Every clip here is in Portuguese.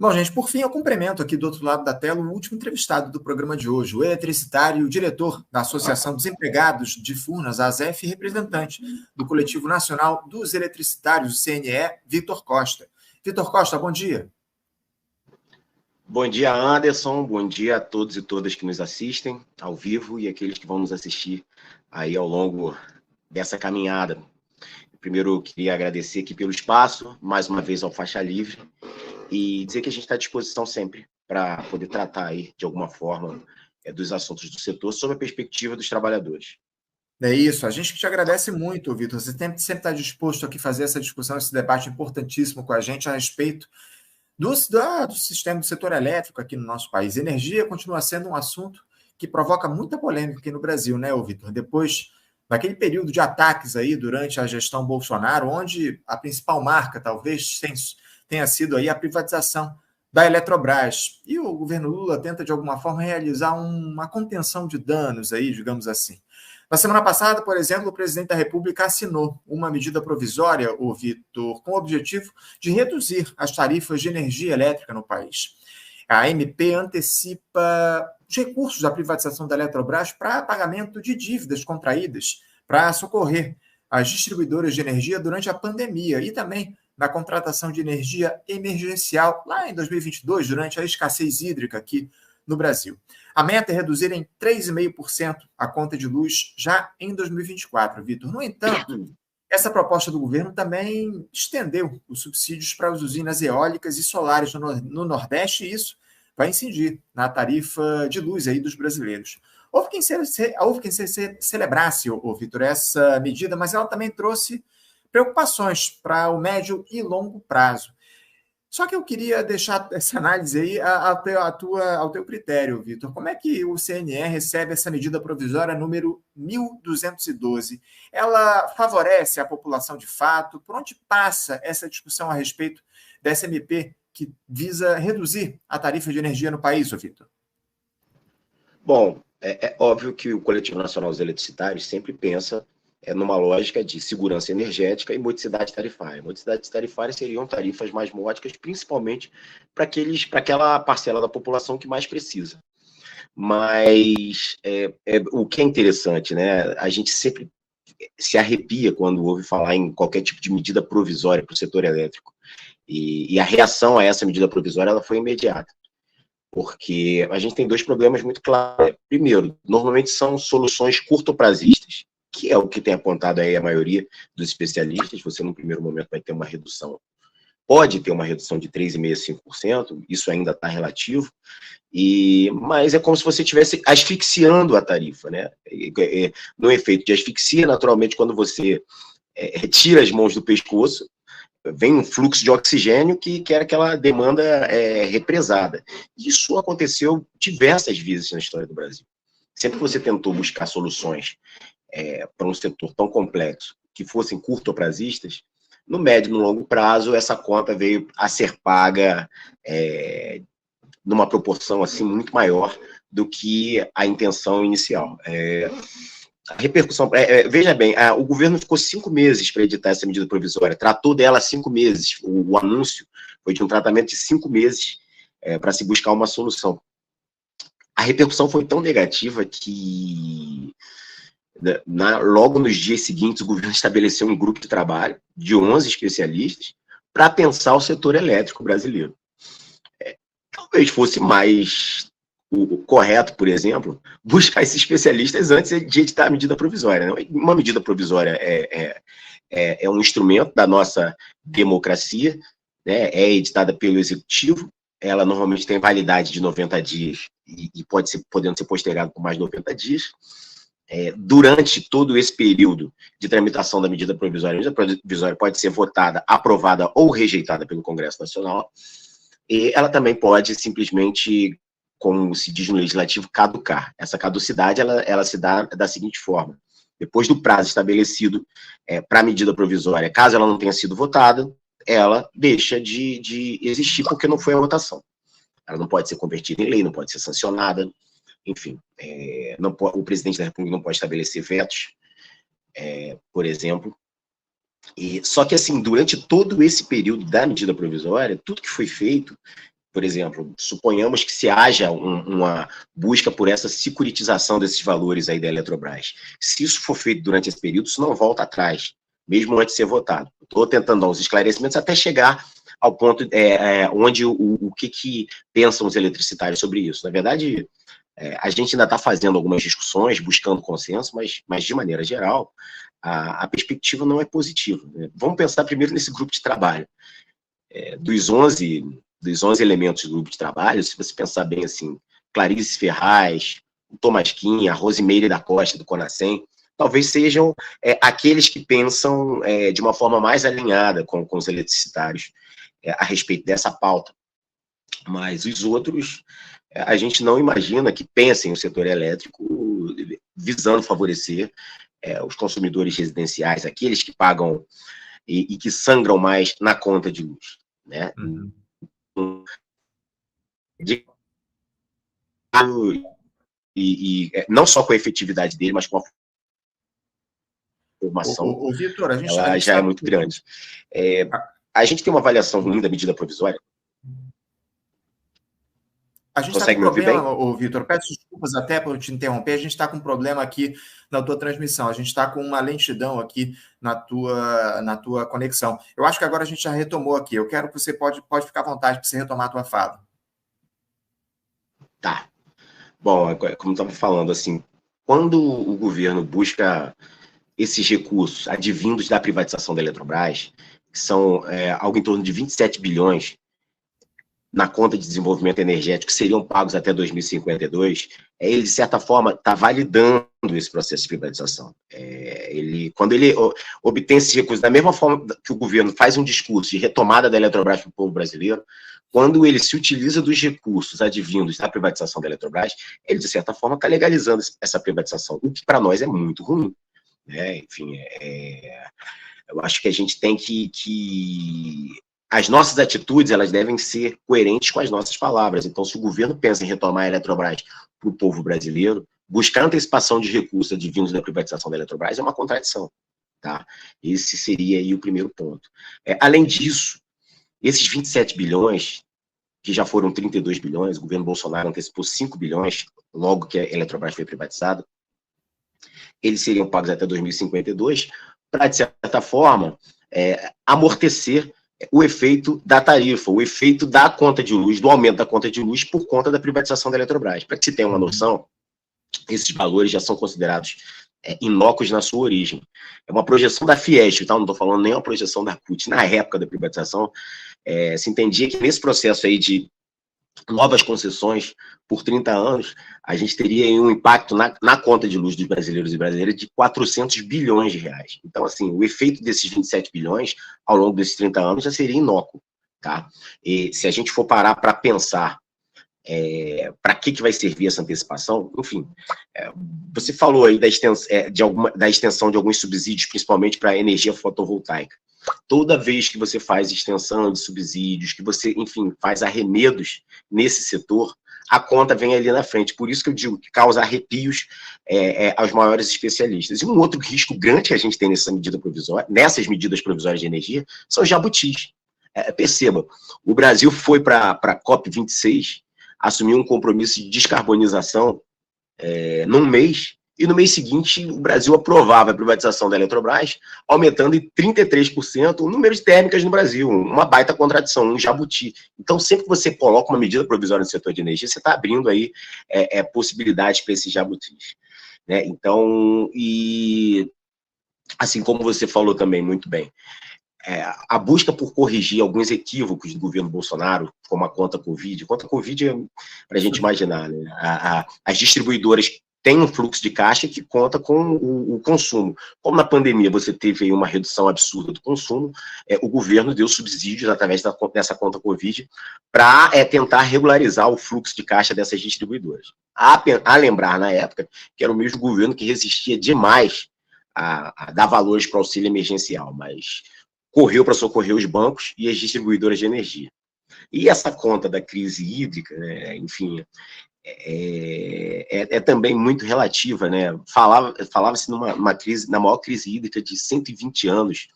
Bom, gente, por fim, eu cumprimento aqui do outro lado da tela o último entrevistado do programa de hoje, o eletricitário e o diretor da Associação dos Empregados de Furnas, a ASEF, e representante do Coletivo Nacional dos Eletricitários, o CNE, Vitor Costa. Vitor Costa, bom dia. Bom dia, Anderson. Bom dia a todos e todas que nos assistem ao vivo e aqueles que vão nos assistir aí ao longo dessa caminhada. Primeiro, eu queria agradecer aqui pelo espaço, mais uma vez ao Faixa Livre, e dizer que a gente está à disposição sempre para poder tratar aí, de alguma forma, dos assuntos do setor sob a perspectiva dos trabalhadores. É isso, a gente que te agradece muito, Vitor. Você sempre está disposto aqui a fazer essa discussão, esse debate importantíssimo com a gente a respeito do sistema do setor elétrico aqui no nosso país. Energia continua sendo um assunto que provoca muita polêmica aqui no Brasil, né, Vitor? Depois daquele período de ataques aí durante a gestão Bolsonaro, onde a principal marca talvez tenha sido aí a privatização da Eletrobras. E o governo Lula tenta, de alguma forma, realizar uma contenção de danos aí, digamos assim. Na semana passada, por exemplo, o presidente da República assinou uma medida provisória, o Vitor, com o objetivo de reduzir as tarifas de energia elétrica no país. A MP antecipa os recursos da privatização da Eletrobras para pagamento de dívidas contraídas para socorrer as distribuidoras de energia durante a pandemia e também na contratação de energia emergencial lá em 2022, durante a escassez hídrica aqui no Brasil. A meta é reduzir em 3,5% a conta de luz já em 2024, Vitor. No entanto, essa proposta do governo também estendeu os subsídios para as usinas eólicas e solares no Nordeste, e isso vai incidir na tarifa de luz aí dos brasileiros. Houve quem celebrasse, Vitor, essa medida, mas ela também trouxe preocupações para o médio e longo prazo. Só que eu queria deixar essa análise aí ao teu critério, Vitor. Como é que o CNE recebe essa medida provisória número 1.212? Ela favorece a população de fato? Por onde passa essa discussão a respeito dessa MP que visa reduzir a tarifa de energia no país, Vitor? Bom, é óbvio que o Coletivo Nacional dos Eletricitários sempre pensa numa lógica de segurança energética e modicidade tarifária. Modicidades tarifárias seriam tarifas mais módicas, principalmente para aquela parcela da população que mais precisa. Mas o que é interessante, né? A gente sempre se arrepia quando ouve falar em qualquer tipo de medida provisória para o setor elétrico. E a reação a essa medida provisória ela foi imediata. Porque a gente tem dois problemas muito claros. Primeiro, normalmente são soluções curtoprazistas, que é o que tem apontado aí a maioria dos especialistas. Você, no primeiro momento, vai ter uma redução, pode ter uma redução de 3,5% a 5%, isso ainda está relativo, mas é como se você estivesse asfixiando a tarifa, né? No efeito de asfixia, naturalmente, quando você tira as mãos do pescoço, vem um fluxo de oxigênio que era aquela demanda represada. Isso aconteceu diversas vezes na história do Brasil. Sempre que você tentou buscar soluções para um setor tão complexo, que fossem curtoprazistas, no médio e no longo prazo, essa conta veio a ser paga numa proporção assim, muito maior do que a intenção inicial. A repercussão, veja bem, o governo ficou 5 meses para editar essa medida provisória, tratou dela 5 meses, o anúncio foi de um tratamento de 5 meses para se buscar uma solução. A repercussão foi tão negativa que logo nos dias seguintes o governo estabeleceu um grupo de trabalho de 11 especialistas para pensar o setor elétrico brasileiro. Talvez fosse mais correto, por exemplo, buscar esses especialistas antes de editar a medida provisória. Né? Uma medida provisória é um instrumento da nossa democracia, né? É editada pelo Executivo, ela normalmente tem validade de 90 dias e podendo ser postergado por mais 90 dias. Durante todo esse período de tramitação da medida provisória, a medida provisória pode ser votada, aprovada ou rejeitada pelo Congresso Nacional, e ela também pode simplesmente, como se diz no legislativo, caducar. Essa caducidade ela se dá da seguinte forma: depois do prazo estabelecido para a medida provisória, caso ela não tenha sido votada, ela deixa de existir porque não foi a votação. Ela não pode ser convertida em lei, não pode ser sancionada, enfim, o presidente da República não pode estabelecer vetos, por exemplo. Só que, assim, durante todo esse período da medida provisória, tudo que foi feito por exemplo, suponhamos que se haja uma busca por essa securitização desses valores aí da Eletrobras. Se isso for feito durante esse período, isso não volta atrás, mesmo antes de ser votado. Estou tentando dar uns esclarecimentos até chegar ao ponto onde o que pensam os eletricitários sobre isso. Na verdade, a gente ainda está fazendo algumas discussões, buscando consenso, mas de maneira geral, a perspectiva não é positiva, né? Vamos pensar primeiro nesse grupo de trabalho. Dos 11 elementos do grupo de trabalho, se você pensar bem assim, Clarice Ferraz, o Tomasquim, a Rosimeire da Costa, do Conacem, talvez sejam aqueles que pensam de uma forma mais alinhada com os eletricitários a respeito dessa pauta. Mas os outros, a gente não imagina que pensem o setor elétrico visando favorecer os consumidores residenciais, aqueles que pagam e que sangram mais na conta de luz, né? Não só com a efetividade dele, mas com a formação, Vitor, ela já é muito grande. A gente tem uma avaliação ruim da medida provisória. A gente está com problema, Vitor, peço desculpas até por te interromper, a gente está com um problema aqui na tua transmissão, a gente está com uma lentidão aqui na tua conexão. Eu acho que agora a gente já retomou aqui, eu quero que você pode ficar à vontade para você retomar a tua fala. Tá. Bom, como estava falando, assim, quando o governo busca esses recursos advindos da privatização da Eletrobras, que são algo em torno de 27 bilhões na conta de desenvolvimento energético, que seriam pagos até 2052, ele, de certa forma, está validando esse processo de privatização. Quando ele obtém esses recursos, da mesma forma que o governo faz um discurso de retomada da Eletrobras para o povo brasileiro, quando ele se utiliza dos recursos advindos da privatização da Eletrobras, ele, de certa forma, está legalizando essa privatização, o que para nós é muito ruim. Enfim, eu acho que a gente tem que as nossas atitudes, elas devem ser coerentes com as nossas palavras. Então, se o governo pensa em retomar a Eletrobras para o povo brasileiro, buscar antecipação de recursos advindos da privatização da Eletrobras é uma contradição, tá? Esse seria aí o primeiro ponto. Além disso, esses 27 bilhões, que já foram 32 bilhões, o governo Bolsonaro antecipou 5 bilhões, logo que a Eletrobras foi privatizada, eles seriam pagos até 2052, para, de certa forma, amortecer o efeito da tarifa, o efeito da conta de luz, do aumento da conta de luz por conta da privatização da Eletrobras. Para que se tenha uma noção, esses valores já são considerados inócuos na sua origem. É uma projeção da Fiesp, tá? Não estou falando nem uma projeção da CUT. Na época da privatização, se entendia que nesse processo aí de novas concessões por 30 anos, a gente teria um impacto na conta de luz dos brasileiros e brasileiras de 400 bilhões de reais. Então, assim, o efeito desses 27 bilhões ao longo desses 30 anos já seria inócuo, tá? E se a gente for parar para pensar para que vai servir essa antecipação, enfim, você falou aí da extensão de alguns subsídios, principalmente para a energia fotovoltaica. Toda vez que você faz extensão de subsídios, que você, enfim, faz arremedos nesse setor, a conta vem ali na frente. Por isso que eu digo que causa arrepios aos maiores especialistas. E um outro risco grande que a gente tem nessas medidas provisórias de energia são os jabutis. Perceba, o Brasil foi para a COP26, assumiu um compromisso de descarbonização num mês, e no mês seguinte o Brasil aprovava a privatização da Eletrobras, aumentando em 33% o número de térmicas no Brasil, uma baita contradição, um jabuti. Então, sempre que você coloca uma medida provisória no setor de energia, você está abrindo aí possibilidades para esses jabutis, né? Então, e assim como você falou também muito bem, a busca por corrigir alguns equívocos do governo Bolsonaro, como a conta Covid. A conta Covid é para a gente imaginar, né? As distribuidoras têm um fluxo de caixa que conta com o consumo. Como na pandemia você teve aí uma redução absurda do consumo, o governo deu subsídios através dessa conta Covid para tentar regularizar o fluxo de caixa dessas distribuidoras. A lembrar, na época, que era o mesmo governo que resistia demais a dar valores para o auxílio emergencial, mas correu para socorrer os bancos e as distribuidoras de energia. E essa conta da crise hídrica, né, enfim, também muito relativa, né? Falava-se numa crise, na maior crise hídrica de 120 anos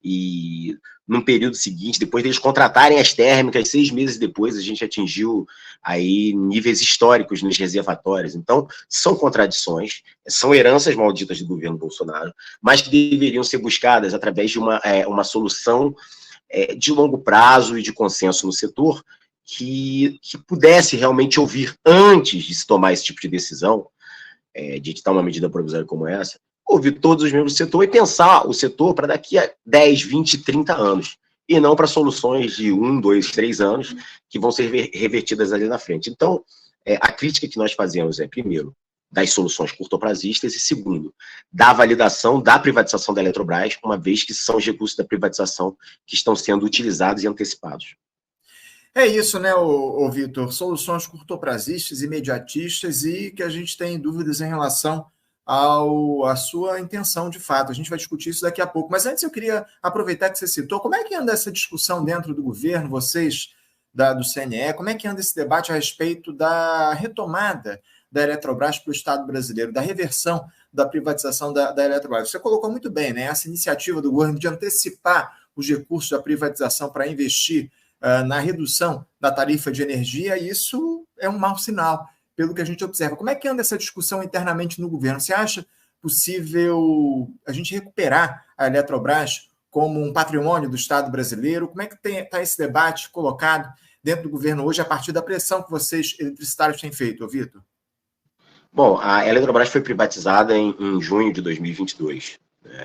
e num período seguinte, depois deles contratarem as térmicas, 6 meses depois, a gente atingiu aí níveis históricos nos reservatórios. Então, são contradições, são heranças malditas do governo Bolsonaro, mas que deveriam ser buscadas através de uma solução de longo prazo e de consenso no setor, que pudesse realmente ouvir, antes de se tomar esse tipo de decisão, de editar uma medida provisória como essa, ouvir todos os membros do setor e pensar o setor para daqui a 10, 20, 30 anos, e não para soluções de 1, 2, 3 anos, que vão ser revertidas ali na frente. Então, a crítica que nós fazemos primeiro, das soluções curtoprazistas, e segundo, da validação da privatização da Eletrobras, uma vez que são os recursos da privatização que estão sendo utilizados e antecipados. É isso, né, ô Vitor? Soluções curtoprazistas, imediatistas, e que a gente tem dúvidas em relação à sua intenção de fato. A gente vai discutir isso daqui a pouco. Mas antes eu queria aproveitar que você citou, como é que anda essa discussão dentro do governo, vocês do CNE, como é que anda esse debate a respeito da retomada da Eletrobras para o Estado brasileiro, da reversão da privatização da Eletrobras? Você colocou muito bem, né? Essa iniciativa do governo de antecipar os recursos da privatização para investir na redução da tarifa de energia, isso é um mau sinal, pelo que a gente observa. Como é que anda essa discussão internamente no governo? Você acha possível a gente recuperar a Eletrobras como um patrimônio do Estado brasileiro? Como é que está esse debate colocado dentro do governo hoje, a partir da pressão que vocês, eletricitários, têm feito, Vitor? Bom, a Eletrobras foi privatizada em junho de 2022.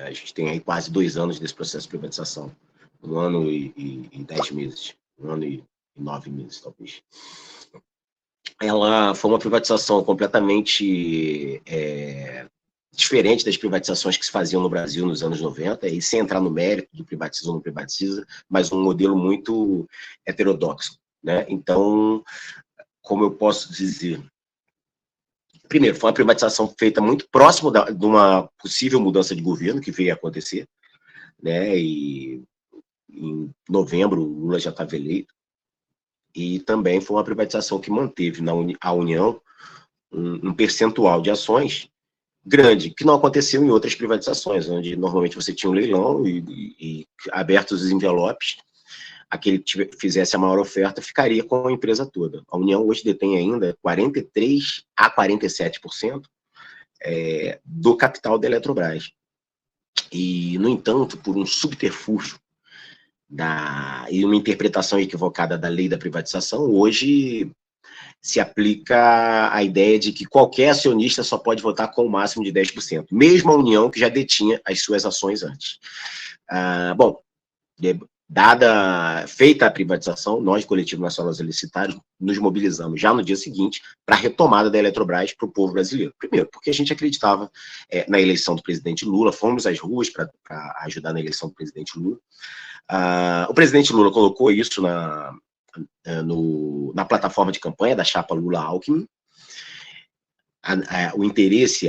A gente tem aí quase 2 anos desse processo de privatização. 1 ano e 10 meses. 1 ano e 9 meses, talvez. Ela foi uma privatização completamente diferente das privatizações que se faziam no Brasil nos anos 90, e sem entrar no mérito do privatiza ou não privatiza, mas um modelo muito heterodoxo, né? Então, como eu posso dizer? Primeiro, foi uma privatização feita muito próximo de uma possível mudança de governo que veio a acontecer, né? E em novembro, o Lula já estava eleito. E também foi uma privatização que manteve a União um percentual de ações grande, que não aconteceu em outras privatizações, onde normalmente você tinha um leilão e abertos os envelopes, aquele que fizesse a maior oferta ficaria com a empresa toda. A União hoje detém ainda 43% a 47% do capital da Eletrobras. E, no entanto, por um subterfúgio e uma interpretação equivocada da lei da privatização, hoje se aplica a ideia de que qualquer acionista só pode votar com o máximo de 10%, mesmo a União, que já detinha as suas ações antes. Bom, feita a privatização, nós, Coletivo Nacional dos Elicitários, nos mobilizamos já no dia seguinte para a retomada da Eletrobras para o povo brasileiro. Primeiro, porque a gente acreditava na eleição do presidente Lula, fomos às ruas para ajudar na eleição do presidente Lula. O presidente Lula colocou isso na plataforma de campanha da chapa Lula-Alckmin, o interesse,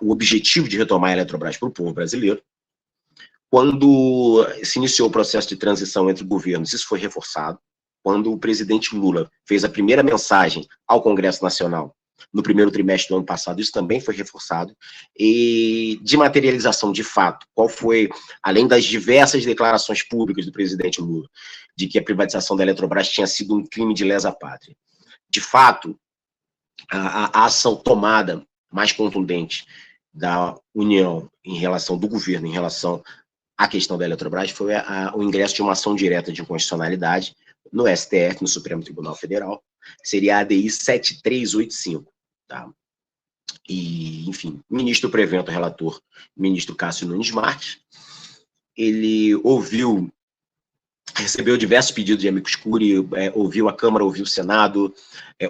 o objetivo de retomar a Eletrobras para o povo brasileiro. Quando se iniciou o processo de transição entre governos, isso foi reforçado. Quando o presidente Lula fez a primeira mensagem ao Congresso Nacional, no primeiro trimestre do ano passado, isso também foi reforçado. E de materialização de fato, qual foi, além das diversas declarações públicas do presidente Lula, de que a privatização da Eletrobras tinha sido um crime de lesa pátria. De fato, a ação tomada mais contundente da União do governo em relação à questão da Eletrobras foi o ingresso de uma ação direta de inconstitucionalidade no STF, no Supremo Tribunal Federal, seria a ADI 7385, tá? E, enfim, o ministro prevento relator, o ministro Cássio Nunes Marques, ele recebeu diversos pedidos de amicus curiae, ouviu a Câmara, ouviu o Senado,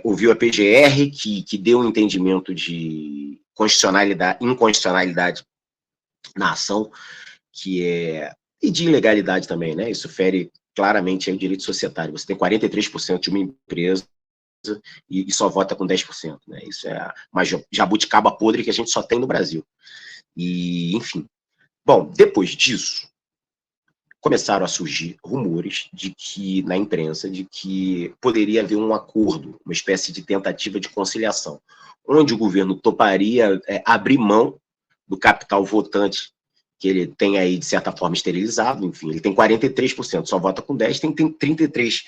ouviu a PGR, que deu um entendimento de inconstitucionalidade na ação, e de ilegalidade também, né? Isso fere claramente o direito societário. Você tem 43% de uma empresa e só vota com 10%, né? Isso é uma jabuticaba podre que a gente só tem no Brasil. E, enfim. Bom, depois disso, começaram a surgir rumores na imprensa de que poderia haver um acordo, uma espécie de tentativa de conciliação, onde o governo toparia abrir mão do capital votante que ele tem aí, de certa forma, esterilizado, enfim, ele tem 43%, só vota com 10, tem 33%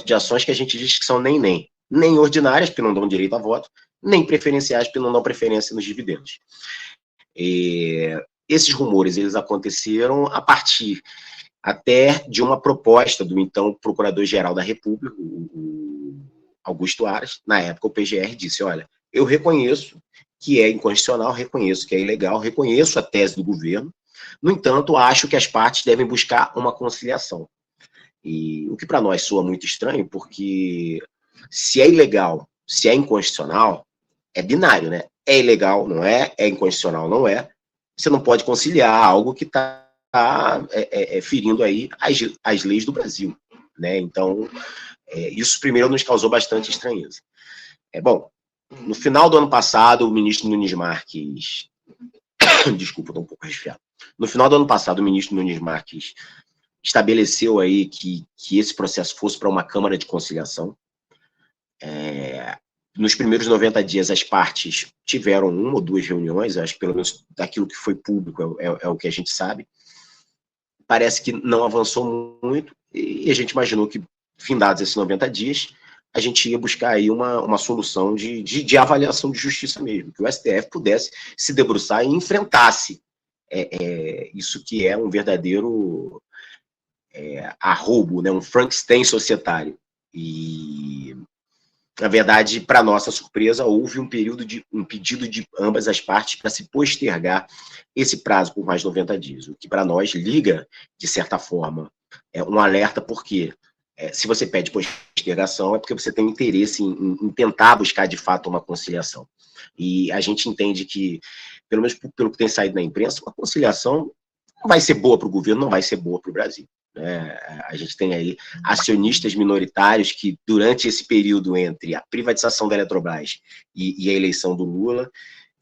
de ações que a gente diz que são nem ordinárias, porque não dão direito a voto, nem preferenciais, porque não dão preferência nos dividendos. Esses rumores, eles aconteceram a partir até de uma proposta do então Procurador-Geral da República, o Augusto Aras. Na época, o PGR disse, olha, eu reconheço que é inconstitucional, reconheço que é ilegal, reconheço a tese do governo, no entanto, acho que as partes devem buscar uma conciliação. E o que para nós soa muito estranho, porque se é ilegal, se é inconstitucional, é binário, né? É ilegal, não é? É inconstitucional, não é? Você não pode conciliar algo que está ferindo aí as leis do Brasil, né? Então, isso primeiro nos causou bastante estranheza. Bom, no final do ano passado, o ministro Nunes Marques... Desculpa, estou um pouco resfriado. No final do ano passado, o ministro Nunes Marques estabeleceu aí que esse processo fosse para uma Câmara de Conciliação. Nos primeiros 90 dias, as partes tiveram uma ou duas reuniões, acho que pelo menos daquilo que foi público é o que a gente sabe. Parece que não avançou muito, e a gente imaginou que, findados esses 90 dias, a gente ia buscar aí uma solução de avaliação de justiça mesmo, que o STF pudesse se debruçar e enfrentasse isso que é um verdadeiro arrobo, né, um Frankenstein societário. E, na verdade, para nossa surpresa, houve um pedido de ambas as partes para se postergar esse prazo por mais 90 dias, o que para nós liga, de certa forma, um alerta, porque se você pede postergação é porque você tem interesse em tentar buscar, de fato, uma conciliação. E a gente entende que, pelo menos pelo que tem saído na imprensa, uma conciliação não vai ser boa para o governo, não vai ser boa para o Brasil. A gente tem aí acionistas minoritários que, durante esse período entre a privatização da Eletrobras e a eleição do Lula,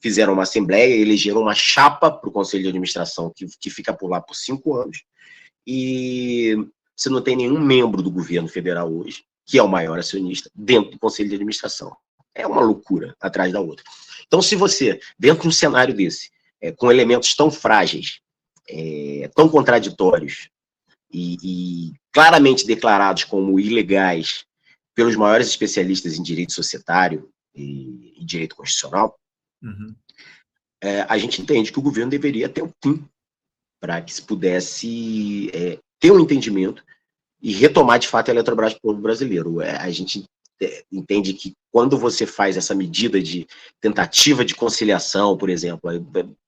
fizeram uma assembleia, elegeram uma chapa para o Conselho de Administração que fica por lá por 5 anos, e você não tem nenhum membro do governo federal hoje, que é o maior acionista, dentro do Conselho de Administração. É uma loucura atrás da outra. Então, se você, dentro de um cenário desse, com elementos tão frágeis, tão contraditórios, e claramente declarados como ilegais pelos maiores especialistas em direito societário e direito constitucional, a gente entende que o governo deveria ter um fim para que se pudesse ter um entendimento e retomar, de fato, a Eletrobras para o povo brasileiro. A gente entende que quando você faz essa medida de tentativa de conciliação, por exemplo,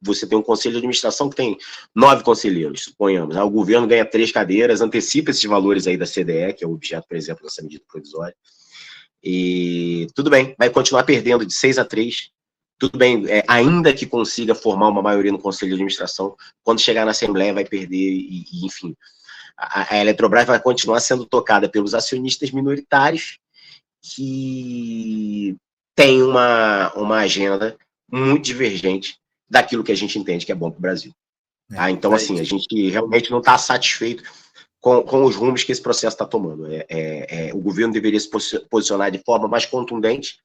você tem um conselho de administração que tem 9 conselheiros, suponhamos, o governo ganha 3 cadeiras, antecipa esses valores aí da CDE, que é o objeto, por exemplo, dessa medida provisória, e tudo bem, vai continuar perdendo de 6-3, tudo bem, ainda que consiga formar uma maioria no conselho de administração, quando chegar na Assembleia vai perder, e enfim, a Eletrobras vai continuar sendo tocada pelos acionistas minoritários, que tem uma agenda muito divergente daquilo que a gente entende que é bom para o Brasil. Tá? Então, assim, a gente realmente não está satisfeito com os rumos que esse processo está tomando. O governo deveria se posicionar de forma mais contundente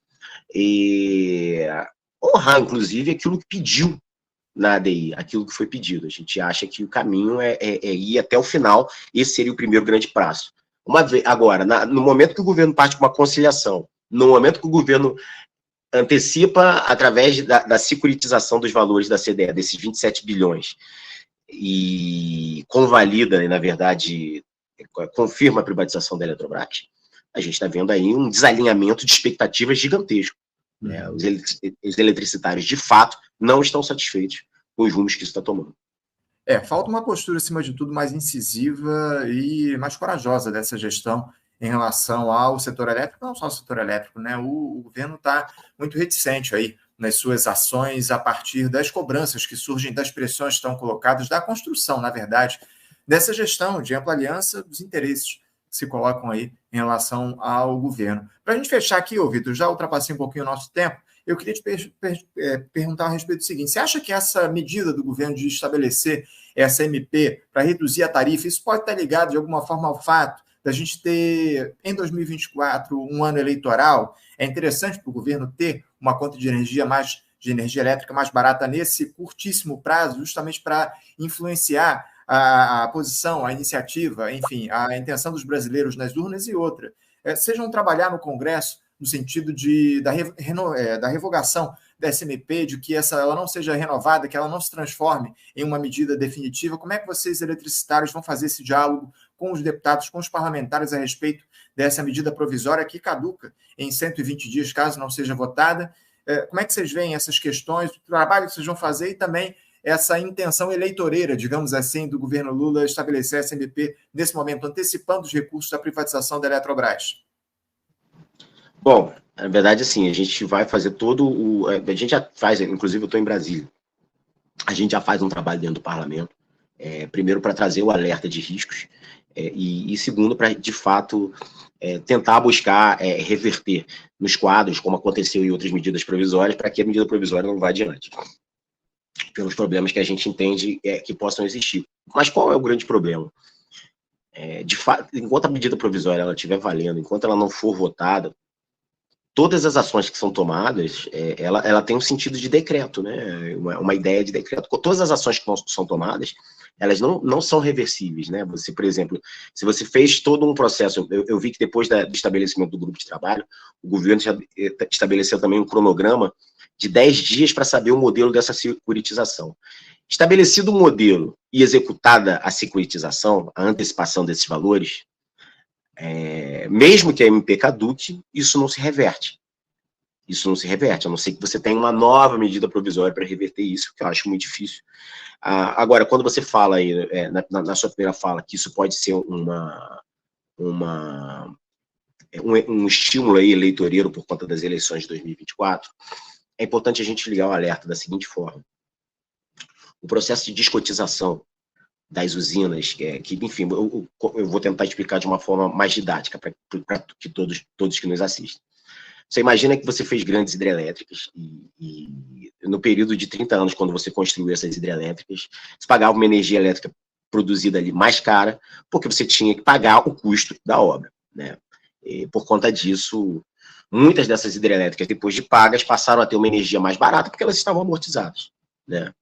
e honrar, inclusive, aquilo que pediu na ADI, aquilo que foi pedido. A gente acha que o caminho é ir até o final, esse seria o primeiro grande passo. Agora, no momento que o governo parte com uma conciliação, no momento que o governo antecipa, através da securitização dos valores da CDE, desses 27 bilhões, e convalida, na verdade, confirma a privatização da Eletrobras, a gente está vendo aí um desalinhamento de expectativas gigantesco. Os eletricitários, de fato, não estão satisfeitos com os rumos que isso está tomando. Falta uma postura, acima de tudo, mais incisiva e mais corajosa dessa gestão em relação ao setor elétrico, não só ao setor elétrico, né? O governo está muito reticente aí nas suas ações a partir das cobranças que surgem, das pressões que estão colocadas, da construção, na verdade, dessa gestão de ampla aliança dos interesses que se colocam aí em relação ao governo. Para a gente fechar aqui, Vitor, já ultrapassei um pouquinho o nosso tempo, eu queria te perguntar a respeito do seguinte: você acha que essa medida do governo de estabelecer essa MP para reduzir a tarifa, isso pode estar ligado de alguma forma ao fato da gente ter, em 2024, um ano eleitoral? É interessante para o governo ter uma conta de energia mais de energia elétrica mais barata nesse curtíssimo prazo, justamente para influenciar a posição, a iniciativa, enfim, a intenção dos brasileiros nas urnas e outra. Sejam trabalhar no Congresso no sentido da revogação da SMP, de que ela não seja renovada, que ela não se transforme em uma medida definitiva. Como é que vocês, eletricitários, vão fazer esse diálogo com os deputados, com os parlamentares a respeito dessa medida provisória que caduca em 120 dias, caso não seja votada? Como é que vocês veem essas questões, o trabalho que vocês vão fazer e também essa intenção eleitoreira, digamos assim, do governo Lula estabelecer a SMP nesse momento, antecipando os recursos da privatização da Eletrobras? Bom, na verdade, assim, a gente vai fazer a gente já faz, inclusive eu estou em Brasília, a gente já faz um trabalho dentro do parlamento, primeiro para trazer o alerta de riscos, e segundo, para, de fato, tentar buscar reverter nos quadros, como aconteceu em outras medidas provisórias, para que a medida provisória não vá adiante, pelos problemas que a gente entende que possam existir. Mas qual é o grande problema? De fato, enquanto a medida provisória ela estiver valendo, enquanto ela não for votada, todas as ações que são tomadas, ela tem um sentido de decreto, né? Uma ideia de decreto. Todas as ações que são tomadas, elas não são reversíveis, né? Você, por exemplo, se você fez todo um processo, eu vi que depois do estabelecimento do grupo de trabalho, o governo já estabeleceu também um cronograma de 10 dias para saber o modelo dessa securitização. Estabelecido o modelo e executada a securitização, a antecipação desses valores, mesmo que a MP caduque, isso não se reverte. Isso não se reverte, a não ser que você tenha uma nova medida provisória para reverter isso, que eu acho muito difícil. Agora, quando você fala aí, na sua primeira fala, que isso pode ser um estímulo aí eleitoreiro por conta das eleições de 2024, é importante a gente ligar o alerta da seguinte forma. O processo de descotização das usinas, que enfim, eu vou tentar explicar de uma forma mais didática para que todos que nos assistem. Você imagina que você fez grandes hidrelétricas e no período de 30 anos, quando você construiu essas hidrelétricas, você pagava uma energia elétrica produzida ali mais cara, porque você tinha que pagar o custo da obra, né? E, por conta disso, muitas dessas hidrelétricas, depois de pagas, passaram a ter uma energia mais barata, porque elas estavam amortizadas, né?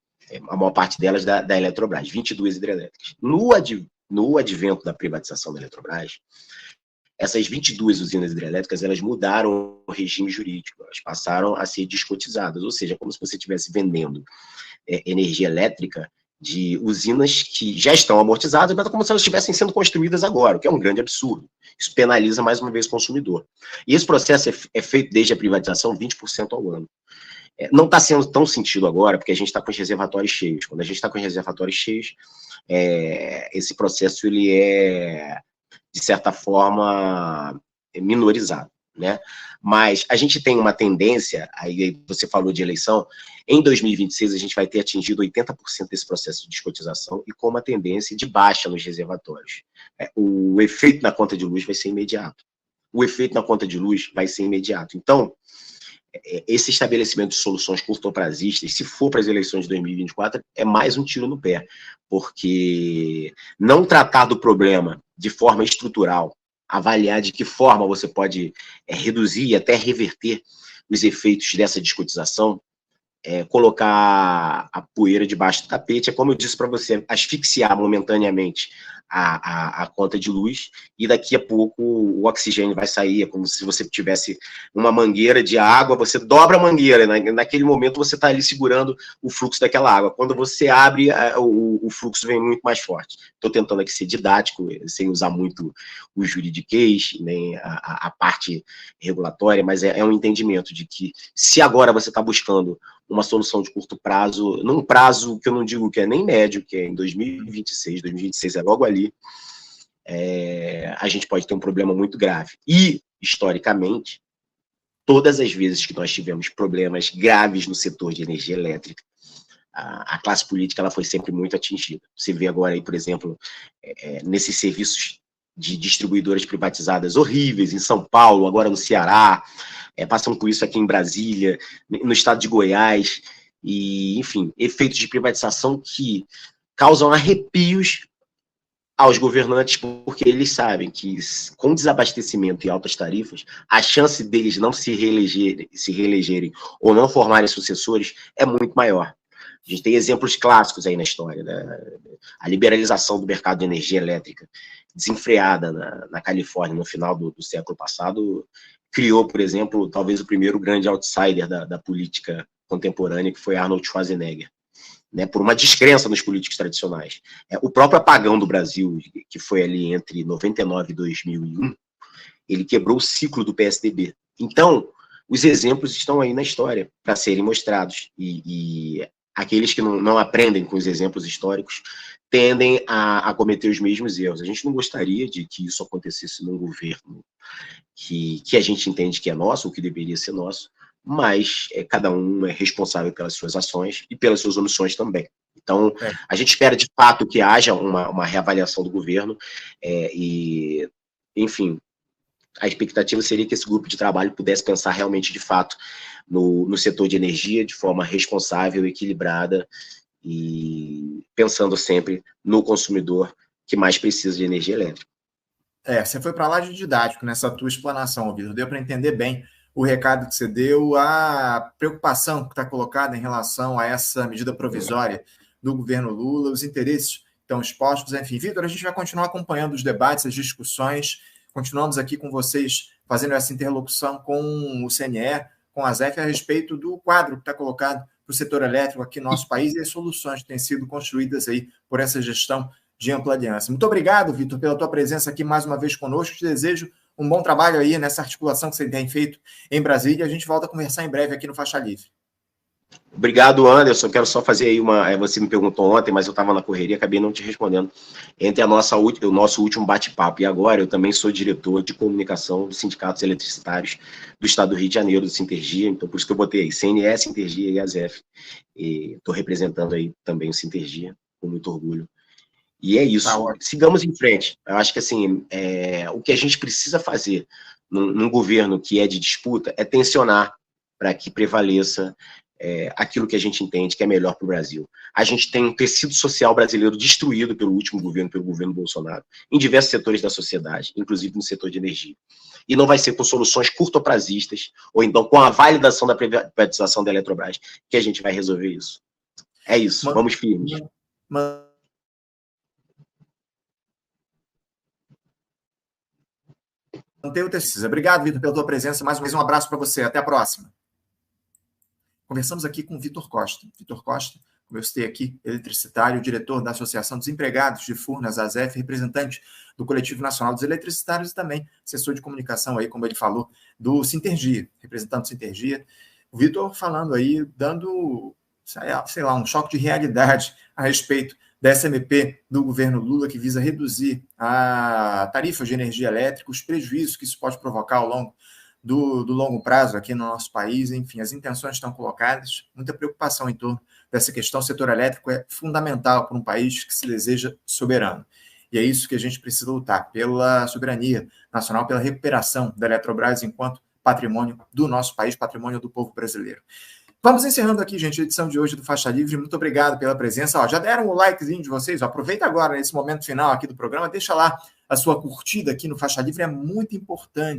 A maior parte delas da Eletrobras, 22 hidrelétricas. No advento da privatização da Eletrobras, essas 22 usinas hidrelétricas, elas mudaram o regime jurídico, elas passaram a ser descotizadas, ou seja, como se você estivesse vendendo energia elétrica de usinas que já estão amortizadas, mas como se elas estivessem sendo construídas agora, o que é um grande absurdo. Isso penaliza mais uma vez o consumidor. E esse processo é feito desde a privatização 20% ao ano. Não está sendo tão sentido agora, porque a gente está com os reservatórios cheios. Quando a gente está com os reservatórios cheios, esse processo ele de certa forma, minorizado, né? Mas a gente tem uma tendência, aí você falou de eleição, em 2026 a gente vai ter atingido 80% desse processo de descotização e com uma tendência de baixa nos reservatórios. O efeito na conta de luz vai ser imediato. Então, esse estabelecimento de soluções curtoprazistas, se for para as eleições de 2024, é mais um tiro no pé, porque não tratar do problema de forma estrutural, avaliar de que forma você pode reduzir e até reverter os efeitos dessa descotização, colocar a poeira debaixo do tapete, como eu disse para você, asfixiar momentaneamente a conta de luz, e daqui a pouco o oxigênio vai sair, é como se você tivesse uma mangueira de água, você dobra a mangueira, naquele momento você está ali segurando o fluxo daquela água, quando você abre, o fluxo vem muito mais forte. Estou tentando aqui ser didático, sem usar muito o juridiquês, nem a parte regulatória, mas é um entendimento de que, se agora você está buscando uma solução de curto prazo, num prazo que eu não digo que é nem médio, que é em 2026 é logo ali, a gente pode ter um problema muito grave. E, historicamente, todas as vezes que nós tivemos problemas graves no setor de energia elétrica, a classe política ela foi sempre muito atingida. Você vê agora aí, por exemplo, nesses serviços de distribuidoras privatizadas horríveis, em São Paulo, agora no Ceará, passam com isso aqui em Brasília, no estado de Goiás, e, enfim, efeitos de privatização que causam arrepios aos governantes, porque eles sabem que com desabastecimento e altas tarifas, a chance deles não se reelegerem ou não formarem sucessores é muito maior. A gente tem exemplos clássicos aí na história, né? A liberalização do mercado de energia elétrica desenfreada na Califórnia no final do século passado criou, por exemplo, talvez o primeiro grande outsider da política contemporânea, que foi Arnold Schwarzenegger, né, por uma descrença nos políticos tradicionais. O próprio apagão do Brasil, que foi ali entre 99 e 2001, ele quebrou o ciclo do PSDB. Então, os exemplos estão aí na história para serem mostrados, e aqueles que não aprendem com os exemplos históricos tendem a cometer os mesmos erros. A gente não gostaria de que isso acontecesse num governo que a gente entende que é nosso, ou que deveria ser nosso, mas cada um é responsável pelas suas ações e pelas suas omissões também. Então, a gente espera, de fato, que haja uma reavaliação do governo e, enfim, a expectativa seria que esse grupo de trabalho pudesse pensar realmente, de fato, no setor de energia de forma responsável, equilibrada e pensando sempre no consumidor que mais precisa de energia elétrica. Você foi para lá de didático nessa tua explanação, Vitor. Deu para entender bem o recado que você deu, a preocupação que está colocada em relação a essa medida provisória do governo Lula, os interesses que estão expostos, enfim. Vitor, a gente vai continuar acompanhando os debates, as discussões, continuamos aqui com vocês, fazendo essa interlocução com o CNE, com a ZEF, a respeito do quadro que está colocado para o setor elétrico aqui no nosso país e as soluções que têm sido construídas aí por essa gestão de ampla aliança. Muito obrigado, Vitor, pela tua presença aqui mais uma vez conosco. Te desejo um bom trabalho aí nessa articulação que você tem feito em Brasília. A gente volta a conversar em breve aqui no Faixa Livre. Obrigado, Anderson. Quero só fazer aí você me perguntou ontem, mas eu estava na correria, acabei não te respondendo. Entre o nosso último bate-papo e agora, eu também sou diretor de comunicação dos sindicatos eletricitários do estado do Rio de Janeiro, do Sintergia, então por isso que eu botei aí CNE, Sintergia e ASEF. E estou representando aí também o Sintergia, com muito orgulho. E é isso. Sigamos em frente. Eu acho que assim, o que a gente precisa fazer num governo que é de disputa é tensionar para que prevaleça aquilo que a gente entende que é melhor para o Brasil. A gente tem um tecido social brasileiro destruído pelo último governo, pelo governo Bolsonaro, em diversos setores da sociedade, inclusive no setor de energia. E não vai ser com soluções curtoprazistas, ou então com a validação da privatização da Eletrobras, que a gente vai resolver isso. É isso, vamos firmes. Manter o tecido. Obrigado, Vitor, pela tua presença. Mais uma vez, um abraço para você. Até a próxima. Conversamos aqui com o Vitor Costa. Vitor Costa, como eu citei aqui, eletricitário, diretor da Associação dos Empregados de Furnas, ASEF, representante do Coletivo Nacional dos Eletricitários e também assessor de comunicação aí, como ele falou, do Sintergia, representante do Sintergia. O Vitor falando aí, dando, sei lá, um choque de realidade a respeito da SMP do governo Lula, que visa reduzir a tarifa de energia elétrica, os prejuízos que isso pode provocar ao longo do longo prazo aqui no nosso país. Enfim, as intenções estão colocadas, muita preocupação em torno dessa questão. O setor elétrico é fundamental para um país que se deseja soberano. E é isso que a gente precisa lutar, pela soberania nacional, pela recuperação da Eletrobras enquanto patrimônio do nosso país, patrimônio do povo brasileiro. Vamos encerrando aqui, gente, a edição de hoje do Faixa Livre. Muito obrigado pela presença. Já deram o likezinho de vocês? Aproveita agora, nesse momento final aqui do programa, deixa lá a sua curtida aqui no Faixa Livre, é muito importante.